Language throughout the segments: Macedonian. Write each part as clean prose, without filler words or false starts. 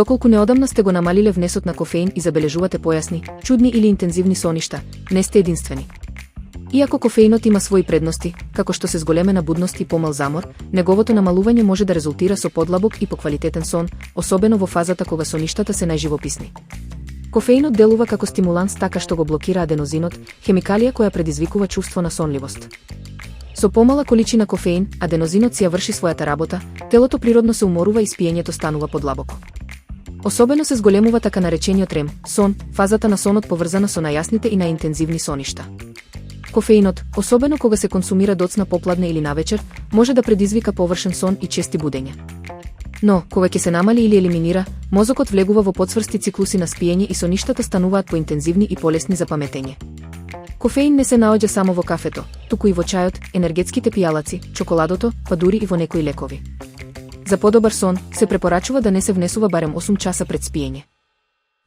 Доколку неодамна сте го намалиле внесот на кофеин и забележувате појасни, чудни или интензивни соништа, не сте единствени. Иако кофеинот има своји предности, како што се зголемена будност и помал замор, неговото намалување може да резултира со подлабок и поквалитетен сон, особено во фазата кога соништата се најживописни. Кофеинот делува како стимуланс така што го блокира аденозинот, хемикалија која предизвикува чувство на сонливост. Со помала количина кофеин, аденозинот си ја врши својата работа, телото природно се уморува и спиењето станува подлабоко. Особено се зголемува така наречениот рем, сон, фазата на сонот поврзана со најасните и најинтензивни соништа. Кофеинот, особено кога се консумира доцна попладне или навечер, може да предизвика површен сон и чести будења. Но, кога ќе се намали или елиминира, мозокот влегува во потсврсти циклуси на спиење и соништата стануваат поинтензивни и полесни за паметење. Кофеин не се наоѓа само во кафето, туку и во чајот, енергетските пијалаци, чоколадото, па дури и во некои лекови. За подобар сон, се препорачува да не се внесува барем 8 часа пред спиење.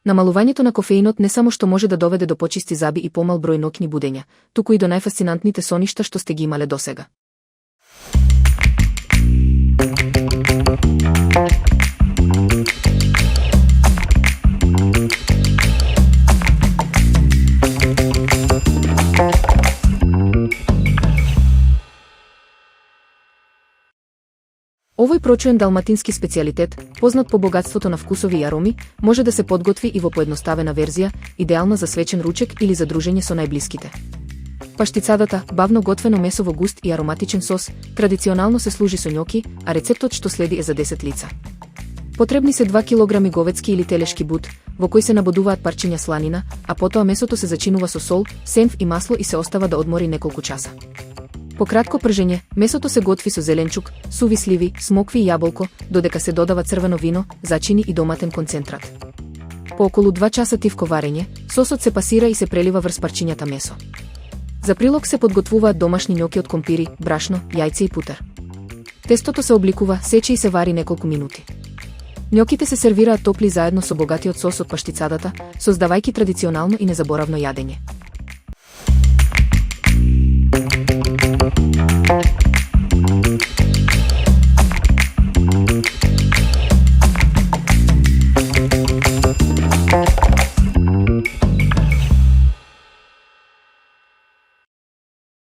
Намалувањето на кофеинот не само што може да доведе до почисти заби и помал број ноќни будења, туку и до најфасцинантните соништа што сте ги имале досега. Овој прочуен далматински специјалитет, познат по богатството на вкусови и ароми, може да се подготви и во поедноставена верзија, идеална за свечен ручек или за дружење со најблиските. Паштицадата, бавно готвено месо во густ и ароматичен сос, традиционално се служи со њоки, а рецептот што следи е за 10 лица. Потребни се 2 кг говедски или телешки бут, во кој се набодуваат парчиња сланина, а потоа месото се зачинува со сол, сенф и масло и се остава да одмори неколку часа. По кратко пржење, месото се готви со зеленчук, суви сливи, смокви и јаболко, додека се додава црвено вино, зачини и доматен концентрат. По околу 2 часа тивко варење, сосот се пасира и се прелива врз парчињата месо. За прилог се подготвуваат домашни њоки од компири, брашно, јајце и путер. Тестото се обликува, сече и се вари неколку минути. Њоките се сервираат топли заедно со богатиот сос од паштицадата, создавајќи традиционално и незаборавно јадење.